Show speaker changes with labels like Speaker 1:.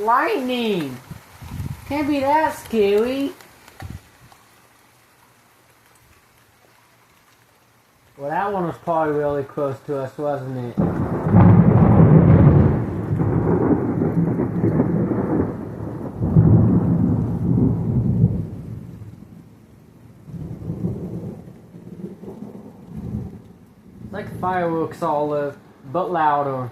Speaker 1: lightning. Can't be that scary. Well, that one was probably really close to us, wasn't it? It's like fireworks all over, but louder.